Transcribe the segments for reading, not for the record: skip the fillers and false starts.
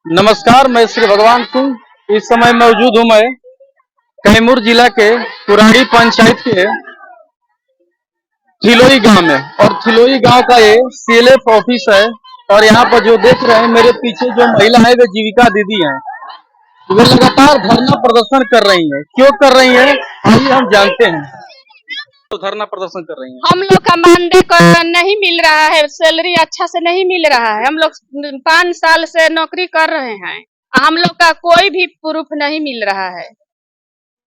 नमस्कार, मैं श्री भगवान सिंह इस समय मौजूद हूँ मैं कैमूर जिला के पुरानी पंचायत के थिलोई गांव में। और थिलोई गांव का ये सीएलएफ ऑफिस है। और यहाँ पर जो देख रहे हैं मेरे पीछे जो महिला है वे जीविका दीदी हैं। वे लगातार धरना प्रदर्शन कर रही हैं। क्यों कर रही हैं आइए हम जानते हैं। तो धरना प्रदर्शन कर रही हैं। हम लोग का मानदेय को नहीं मिल रहा है, सैलरी अच्छा से नहीं मिल रहा है। हम लोग 5 साल से नौकरी कर रहे हैं, हम लोग का कोई भी प्रूफ नहीं मिल रहा है।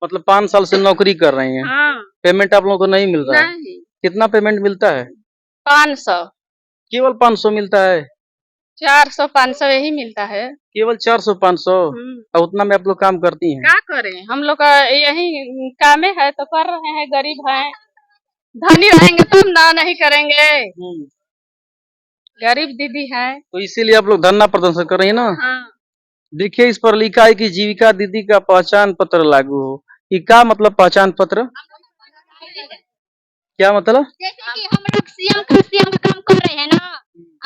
मतलब 5 साल से नौकरी कर रही हैं। हाँ। पेमेंट आप लोगों को नहीं मिल रहा है? नहीं। कितना पेमेंट मिलता है? 500। केवल 500 मिलता है? 400-500 यही मिलता है। केवल 400-500? और उतना में आप लोग काम करती हैं? क्या करें, हम लोग का यही कामे है तो कर रहे हैं। गरीब हैं, धनी रहेंगे तब ना, नहीं करेंगे। गरीब दीदी है तो इसीलिए आप लोग धरना प्रदर्शन कर रही है ना? हाँ। देखिए इस पर लिखा है कि जीविका दीदी का पहचान पत्र लागू हो। ये क्या मतलब पहचान पत्र? क्या मतलब? जैसे कि हम लोग सीएम का काम कर रहे हैं ना,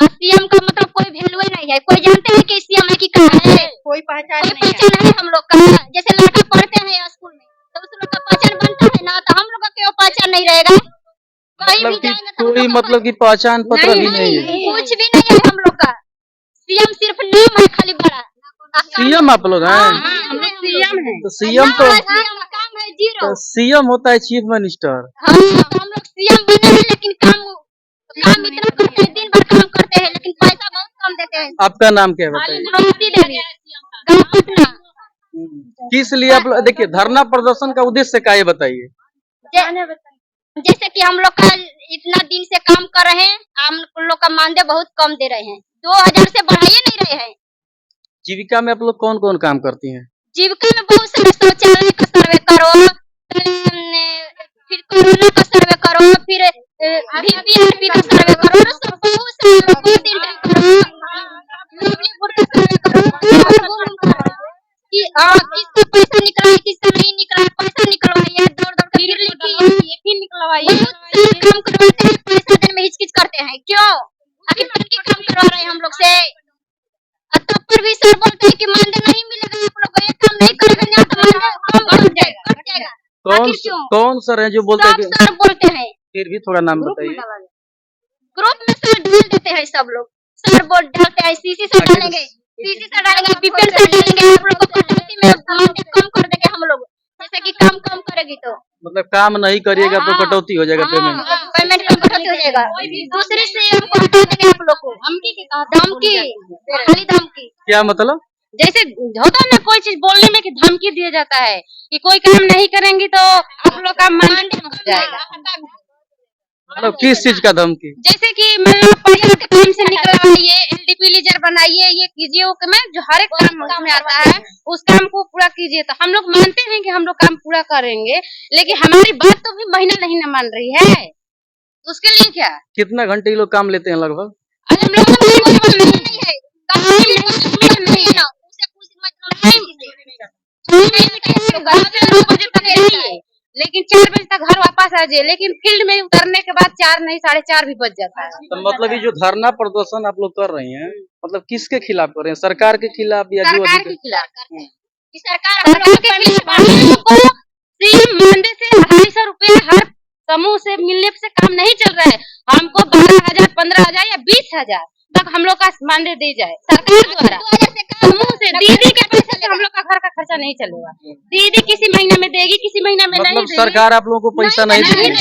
और सीएम का मतलब कोई वैल्यू नहीं है। कोई जानते हैं कि सीएम है कि क्या है? कोई पहचान है हम लोग का। जैसे लड़का पढ़ते हैं स्कूल में तो उस लोग का पहचान बनता है ना, तो हम लोग का क्यों पहचान नहीं रहेगा? मतलब कि कोई मतलब की पहचान पत्र भी नहीं है? कुछ भी नहीं है हम लोग का। सीएम सिर्फ नाम है खाली बड़ा। सीएम आप लोग हैं? सीएम है। तो सीएम तो काम है जीरो। सीएम होता है चीफ मिनिस्टर। हाँ, तो हम लोग सीएम बने हैं लेकिन काम इतना करते हैं, दिन भर काम करते हैं लेकिन पैसा बहुत कम देते हैं। आपका नाम क्या है बताइए? भक्ति देवी, गाँव पटना। किस लिए आप लोग देखिए धरना प्रदर्शन का उद्देश्य क्या है बताइए? जैसे कि हम लोग का इतना दिन से काम कर रहे हैं, हम लोग का मानदेय बहुत कम दे रहे हैं। 2000 से बढ़ाइए नहीं रहे हैं। जीविका में आप लोग कौन कौन काम करती हैं? जीविका में बहुत सारे शौचालय का सर्वे करो, फिर कोरोना का सर्वे करो, फिर VVIP का सर्वे करो, बहुत सारे कि किसका पैसा निकला है, किसका नहीं निकला है, पैसा निकलवाइए, दौड़ दौड़ कर फिर लिखिए निकलवाइए। काम करवाते हैं, पैसा देने में हिचकिच करते हैं। क्यों? आखिर किसके काम करवा रहे हैं हम लोग से? तब पर भी सर बोलते हैं कि मानदेय नहीं मिलेगा, आप लोग ये काम नहीं करेंगे ना तो मानदेय कम बढ़ जाएगा, घट जाएगा। कौन सर है जो बोलते हैं? सर बोलते हैं। फिर भी थोड़ा नाम बताइए। ग्रुप में सर डाल देते हैं सब लोग। सर बोल डालते हैं, सीसी सर डालेंगे, बीपीएल सर डालेंगे, आप लोग को कटौती में मानदेय कम कर देंगे हम लोग। जैसे कि काम कम करेगी तो मतलब काम नहीं करिएगा तो कटौती हो जाएगा पेमेंट? पेमेंट कम कटौती हो जाएगा। दूसरे से हमको हटा देंगे आप लोग को। धमकी, खाली धमकी। क्या मतलब? जैसे होता है ना कोई चीज बोलने में कि धमकी दिया जाता है कि कोई काम नहीं करेंगी तो आप लोग का मानदेय कम हो जाएगा। मतलब किस चीज का धमकी? जैसे कि मतलब परिवार के काम से निकलवाइए, LDP लीजर बनाइए, ये कीजिए, वो में जो हर एक काम में आता है उस काम को पूरा कीजिए। तो हम लोग मानते हैं कि हम लोग काम पूरा करेंगे, लेकिन हमारी बात तो भी महिला नहीं न मान रही है। उसके लिए क्या? कितना घंटे ये लोग काम लेते हैं लगभग? अरे हम लोग नहीं है, लेकिन 4 बजे तक घर वापस आ जाए, लेकिन फील्ड में उतरने के बाद 4 नहीं 4:30 भी बज जाता है। तो मतलब ये जो धरना प्रदर्शन आप लोग कर रही हैं, मतलब किसके खिलाफ कर रहे हैं? सरकार के खिलाफ या जो सरकार के खिलाफ? सरकार के खिलाफ हम लोग को सीएम मानदेय से 250 रुपए हर समूह से मिलने से काम नहीं चल रहा है। हमको 12,000, 15,000 या 20,000 तक हम लोग का मानदेय दी जाए सरकार द्वारा। समूह से दीदी के पैसे से हम लोग का घर का खर्चा नहीं चलेगा। दीदी किसी महीने में देगी, किसी महीने में नहीं मतलब देगी। सरकार आप लोगों को पैसा नहीं देती है?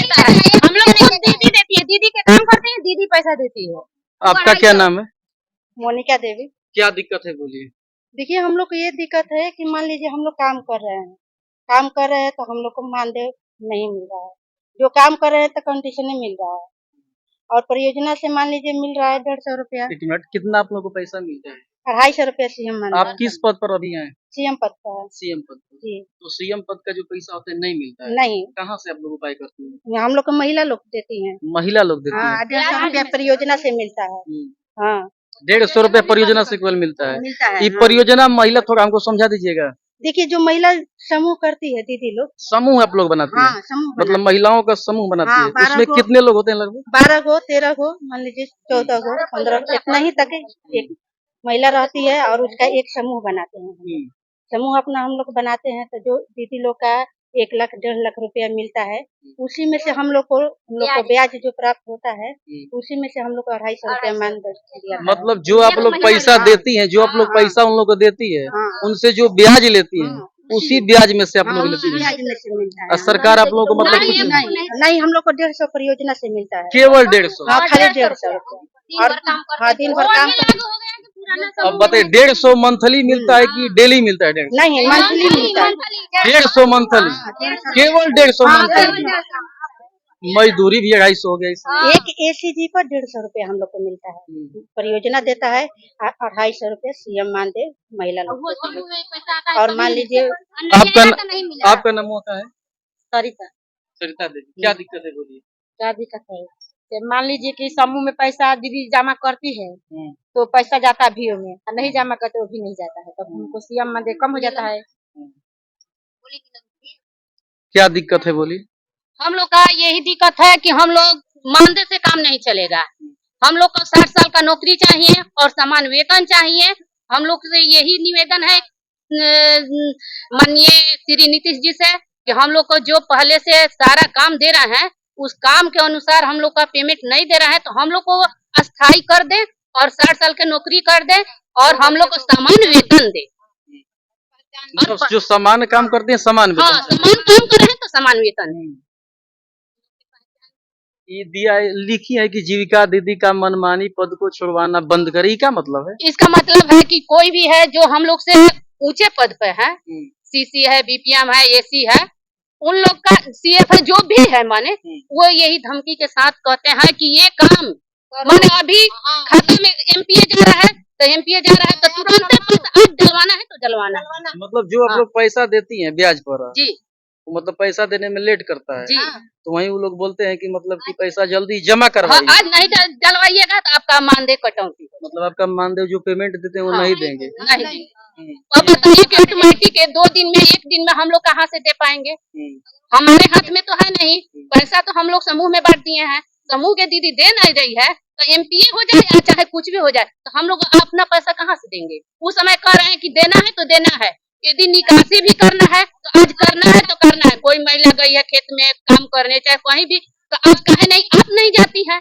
हम लोग को दीदी देती है, दीदी के काम करते हैं, दीदी पैसा देती है। आपका क्या नाम है? मोनिका देवी। क्या दिक्कत है बोलिए? देखिए हम लोग को ये दिक्कत है कि मान लीजिए हम लोग काम कर रहे हैं तो हम लोग को मानदेय नहीं मिल रहा है। जो काम कर रहे हैं तो कंडीशन मिल रहा है, और परियोजना से मान लीजिए मिल रहा है 150 रुपया। एक मिनट, कितना आप लोगों को पैसा मिलता है? 250 रुपया सीएम आप किस पद पर अभी हैं? सीएम पद पर है सीएम पद पर। जी। तो सीएम पद का जो पैसा होता है नहीं मिलता है? नहीं, कहाँ से आप लोग उपाय करती हैं? हम लोग को महिला लोग देती हैं। महिला लोग देती हाँ, हैं? 150 रुपया परियोजना से मिलता है। हाँ, 150 रुपया परियोजना से केवल मिलता है? मिलता है। ये परियोजना महिला थोड़ा हमको समझा दीजिएगा। देखिए जो महिला समूह करती है दीदी लोग, समूह आप लोग बनाती हाँ हैं? समूह मतलब महिलाओं का समूह बनाती हाँ, है। 12 उसमें को- कितने लोग होते हैं लगभग? 12 गो 13 गो मान लीजिए 14 गो 15 इतना ही तक है। महिला रहती है और उसका एक समूह बनाते हैं हम लोग। समूह अपना हम लोग बनाते हैं, तो जो दीदी लोग का 1 लाख 1.5 लाख रुपया मिलता है, उसी में से हम लोग को ब्याज जो प्राप्त होता है, उसी में से हम लोग को 250 रुपया मानदेय दिया जाता है। मतलब जो आप लोग पैसा देती हैं, जो आप लोग पैसा उन लोग को देती है, उनसे जो ब्याज लेती हैं, उसी ब्याज में से आप लोग लेती हैं। ब्याज में से मिलता है। और सरकार आप लोगों को मतलब कुछ नहीं, हम लोग को 150 परियोजना से मिलता है। केवल 150। हाँ, खाली 150 रुपया। और हाँ, दिन भर काम करते। अब बताइए 150 मंथली मिलता है कि डेली मिलता है? 150 नहीं, मंथली मिलता है। 150 मंथली, केवल 150 मंथली। मजदूरी भी 250 हो गया इसमें। एक एसीजी पर 150 रुपया हम लोग को मिलता है। परियोजना देता है 250 रुपया सीएम मानदेय महिला लोग को। और मान लीजिए आपका नाम होता है सरिता, सरिता देवी, क्या दिक्कत है बोलिए? क्या दिक्कत है? मान लीजिए कि समूह में पैसा दीदी जमा करती है, तो पैसा जाता है भीओ में, और नहीं जमा करते वो भी नहीं जाता है, तब हमको सीएम मानदेय कम हो जाता है। क्या दिक्कत है बोलिए? हम लोग का यही दिक्कत है कि हम लोग मानदेय से काम नहीं चलेगा। हम लोग को 60 साल का नौकरी चाहिए और समान वेतन चाहिए। हम लोग से यही निवेदन है माननीय श्री नीतीश जी से कि हम लोग को जो पहले से सारा काम दे रहे हैं, उस काम के अनुसार हम लोग का पेमेंट नहीं दे रहा है, तो हम लोग को अस्थायी कर दे और 60 साल की नौकरी कर दे और हम लोग को समान वेतन दे। मतलब जो समान काम करते हैं समान वेतन। हाँ, समान काम कर रहे हैं तो समान वेतन है। ये दिया लिखी है कि जीविका दीदी का मनमानी पद को छुड़वाना बंद करे, क्या मतलब है? इसका मतलब है कि कोई भी है जो हम लोग से ऊंचे पद पे है, सीसी है, बीपीएम है, एसी है, उन लोग का सीएफ है, जो भी है माने, वो यही धमकी के साथ कहते हैं कि ये काम माने अभी खाता में एमपीए जा रहा है तो एमपीए जा रहा है, तो तुरंत पैसा अब डलवाना है तो डलवाना। मतलब जो आप लोग पैसा देती हैं ब्याज पर, जी, मतलब पैसा देने में लेट करता है जी, तो वहीं वो लोग बोलते हैं कि मतलब कि पैसा जल्दी जमा करवाइए। आज नहीं डलवाइएगा तो आपका मानदेय कटौती। मतलब आपका मानदेय जो पेमेंट देते हैं वो नहीं देंगे। नहीं, अब बताइए कि ऑटोमेटिक 2 दिन में 1 दिन में हम लोग कहाँ से दे पाएंगे? हमारे हाथ में तो है नहीं, पैसा तो हम लोग समूह में बांट दिए हैं, समूह के दीदी दे नहीं रही है, तो एमपीए हो जाए या चाहे कुछ भी हो जाए, तो हम लोग अपना पैसा कहाँ से देंगे? उस समय कह रहे हैं कि देना है तो देना है, यदि निकासी भी करना है तो आज करना है तो करना है। कोई महिला गई है खेत में काम करने चाहे कहीं भी, तो आज कहे नहीं आप नहीं जाती है,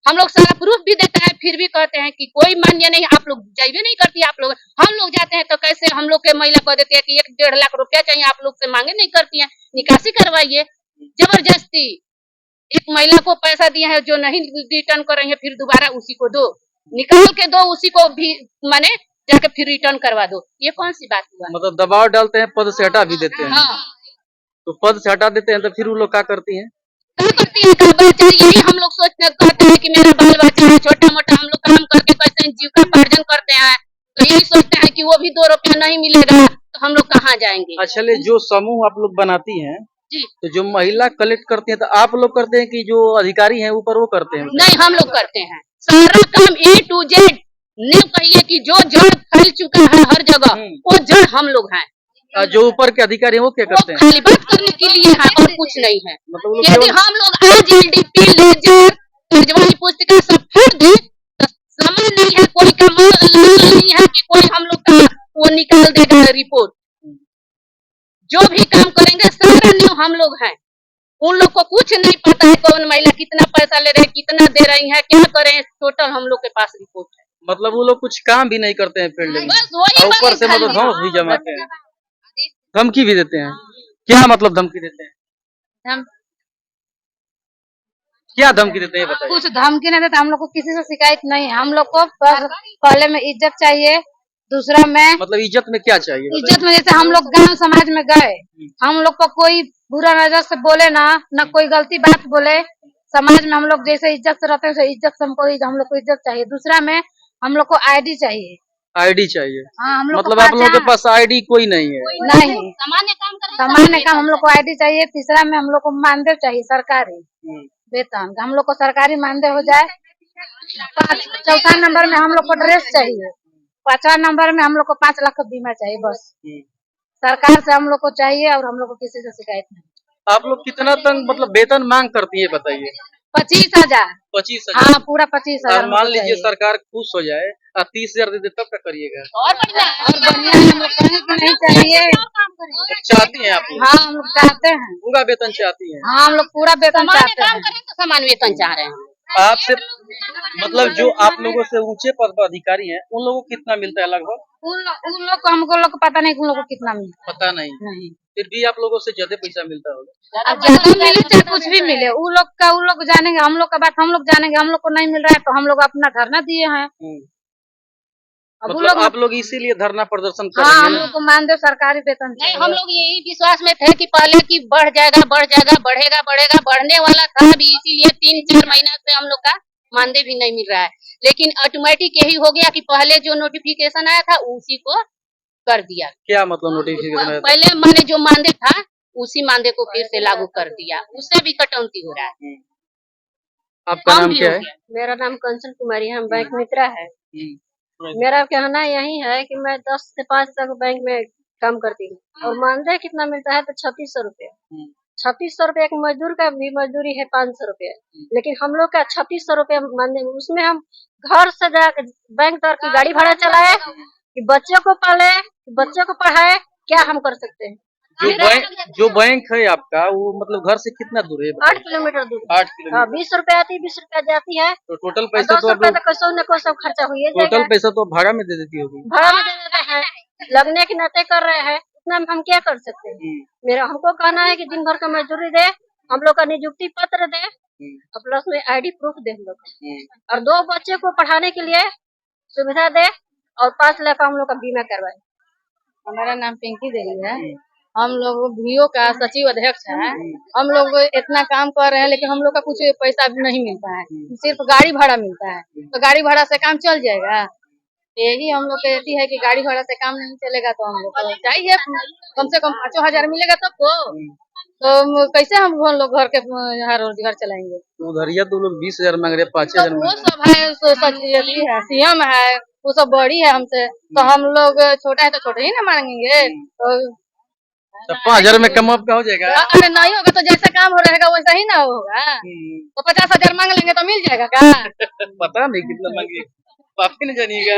हम लोग सारा प्रूफ भी देते हैं, फिर भी कहते हैं कि कोई मान्य नहीं, आप लोग जाइए नहीं करती आप लोग। हम लोग जाते हैं तो कैसे हम लोग के महिला कह देती है कि 1-1.5 लाख रुपया चाहिए, आप लोग से मांगे नहीं करती है, निकासी करवाइए। जबरदस्ती एक महिला को पैसा दिया है जो नहीं रिटर्न कर रही है, फिर दोबारा उसी को दो, निकाल के दो, उसी को भी माने जाके फिर रिटर्न करवा दो, ये कौन सी बात हुआ? मतलब दबाव डालते हैं, पद से हटा भी देते हैं। हाँ, तो पद से हटा देते हैं तो फिर वो लोग क्या करती हैं? क्या करती है बच्चा, यही हम लोग सोचते कहते हैं कि मेरा बाल बच्चा है, छोटा मोटा हम लोग काम करके कैसे जीविकोपार्जन करते हैं, तो यही सोचते हैं कि वो भी 2 रुपया नहीं मिलेगा तो हम लोग कहाँ जाएंगे। अच्छा, जो समूह आप लोग बनाती हैं जी, तो जो महिला कलेक्ट करती हैं तो आप लोग करते हैं कि जो अधिकारी हैं ऊपर वो करते हैं? नहीं, हम लोग करते हैं सारा काम A to Z। ने कहिए कि जो जड़ फैल चुका है हर जगह, वो जड़ हम लोग हैं। जो ऊपर के अधिकारी हैं वो क्या करते हैं? खाली बात करने के लिए है और कुछ नहीं है। मतलब वो लोग यदि केवल हम लोग आज LDP लेजर तर्जमानी पुस्तिका सब फाड़ दे तो समय नहीं है, कोई का नहीं है कि कोई हम लोग का वो निकाल देगा रिपोर्ट। जो भी काम करेंगे सारा न्यू हम लोग हैं, उन लोग को कुछ नहीं पता है कौन महिला कितना पैसा ले रहे हैं, कितना दे रही है, क्या करें, टोटल हम लोग के पास रिपोर्ट है। मतलब वो लोग कुछ काम भी नहीं करते हैं फील्ड में, बस वही ऊपर से मतलब धौंस भी जमाते हैं, धमकी भी देते हैं। क्या मतलब धमकी देते हैं? क्या धमकी देते हैं बताइए? कुछ धमकी नहीं देते, हम लोग को किसी से शिकायत नहीं है, हम लोग को पहले में इज्जत चाहिए, दूसरा में मतलब इज्जत में क्या चाहिए? इज्जत में जैसे हम लोग गांव समाज में गए, हम लोग को कोई बुरा नजर से बोले ना कोई गलती बात बोले, समाज में हम लोग जैसे इज्जत से रहते हैं इज्जत से हम लोग को इज्जत चाहिए। दूसरा में हम लोग को आईडी चाहिए। आईडी चाहिए? हाँ, हम लोग मतलब आप लोगों के पास आईडी कोई नहीं है? नहीं, सामान्य काम हम लोग को आईडी चाहिए। तीसरा में हम लोग को मानदेय चाहिए सरकारी वेतन, हम लोग को सरकारी मानदेय हो जाए। चौथा नंबर में हम लोग को ड्रेस चाहिए। 5वां नंबर में हम लोग को 5 लाख का बीमा चाहिए। बस सरकार से हम लोग को चाहिए और हम लोग को किसी से शिकायत नहीं। आप लोग कितना तक मतलब वेतन मांग करती है बताइए? 25,000। 25,000। हाँ पूरा 25,000। मान लीजिए सरकार खुश हो जाए और 30,000 दे दे तब क्या करिएगा? और बढ़िया हम लोग को नहीं चाहिए। चाहती हैं आप लोग? हाँ हम लोग चाहते हैं। पूरा वेतन चाहती हैं? हाँ हम लोग पूरा वेतन चाहते हैं। तो समान वेतन चाह रहे हैं। आपसे मतलब जो आप लोगों से ऊंचे पद पर अधिकारी हैं उन लोगों को कितना मिलता है लगभग? उन लोग को हमको लोग को पता नहीं उन लोग को कितना मिलता पता नहीं। नहीं। फिर भी आप लोगों से ज्यादा पैसा मिलता होगा। अब ज्यादा मिले चाहे कुछ भी मिले उन लोग जानेंगे, हम लोग का बात हम लोग जानेंगे। हम लोग को नहीं मिल रहा है तो हम लोग अपना धरना दिए हैं। अब मतलब आप लोग इसीलिए धरना प्रदर्शन कर हाँ रहे हैं हम ना? लोग को मानदेय सरकारी वेतन नहीं चाहिए। हम लोग यही विश्वास में थे कि पहले की बढ़ जाएगा बढ़ेगा बढ़ेगा बढ़ने वाला था भी, इसीलिए 3-4 महीना से हम लोग का मानदेय भी नहीं मिल रहा है। लेकिन ऑटोमेटिक यही हो गया कि पहले जो नोटिफिकेशन आया था उसी को कर दिया। क्या मतलब नोटिफिकेशन आया था? पहले मैंने जो मानदेय था उसी मानदेय को फिर से लागू कर दिया, उससे भी कटौती हो रहा है। आपका नाम क्या है? मेरा नाम कंचन कुमारी है, हम बैंक मित्रा है। मेरा कहना यही है कि मैं 10 से 5 तक बैंक में काम करती हूँ और मानदेय कितना मिलता है तो 3600 रुपये। 3600 रुपये एक मजदूर का भी मजदूरी है 500 रुपये, लेकिन हम लोग का 3600 रुपये मानदेय, उसमें हम घर से जाकर बैंक तक की गाड़ी भाड़ा चलाए कि बच्चों को पाले कि बच्चों को पढ़ाए, क्या हम कर सकते हैं? जो बैंक है आपका वो मतलब घर से कितना दूर है? 8 किलोमीटर दूर। 8 किलोमीटर। 20 रुपए आती है, 20 रुपए जाती है तो टोटल पैसा 10 तो आप रुपए लोग तो कसो न को सब खर्चा हुई टोटल पैसा तो भाड़ा में दे देती होगी। भाड़ा में दे देते हैं, लगने के नाते कर रहे हैं, इतना में हम क्या कर सकते हैं? मेरा हमको कहना है कि दिन भर का मजदूरी दे, हम लोग का नियुक्ति पत्र दे और प्लस में आईडी प्रूफ दे हम लोग, और 2 बच्चे को पढ़ाने के लिए सुविधा दे और 5 लाख का हम लोग का बीमा करवाए। हमारा नाम पिंकी देवी है। हम लोग VO का सचिव अध्यक्ष है। हम लोग इतना काम कर रहे हैं लेकिन हम लोग का कुछ पैसा भी नहीं मिलता है, सिर्फ गाड़ी भाड़ा मिलता है। तो गाड़ी भाड़ा से काम चल जाएगा? यही हम लोग कहती है कि गाड़ी भाड़ा से काम नहीं चलेगा तो हम लोग को चाहिए कम से कम 5,000 मिलेगा तब तो कैसे हम लोग घर के यहाँ रोजगार चलाएंगे? तो उधरिया तो लोग 20,000 मांग रहे, 5,000 वो मांग सब है CM है, वो सब बड़ी है हमसे, तो हम लोग छोटा है तो छोटे ही ना मांगेंगे। तो रहे। 5,000 में कम अप का हो जाएगा? अरे नहीं होगा तो जैसा काम हो रहेगा वैसा ही ना होगा। तो 50,000 मांग लेंगे तो मिल जाएगा क्या? पता नहीं कितना मांगे, आप ही नहीं जानिएगा।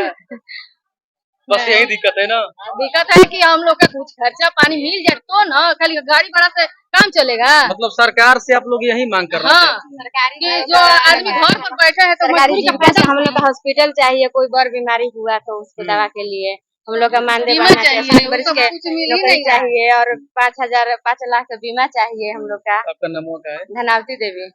बस यही दिक्कत है ना? दिक्कत है कि हम लोग का कुछ खर्चा पानी मिल जाए तो ना, खाली गाड़ी भाड़ा से काम चलेगा। मतलब सरकार से आप लोग यही मांग कर रहे हैं? हाँ कि जो आदमी घर पर बैठे हैं तो सरकारी मजदूरी का जीविका से पैसा हम लोग का हॉस्पिटल चाहिए, कोई बड़ बीमारी हुआ तो उसको दवा के लिए हम लोग का मानदेय बीमा बढ़ना चाहिए, चाहिए, 7 वर्ष उसको के कुछ मिल ही नौकरी नहीं रहा है। चाहिए और 5 लाख का बीमा चाहिए हम लोग का। आपका नाम क्या है? धनावती देवी।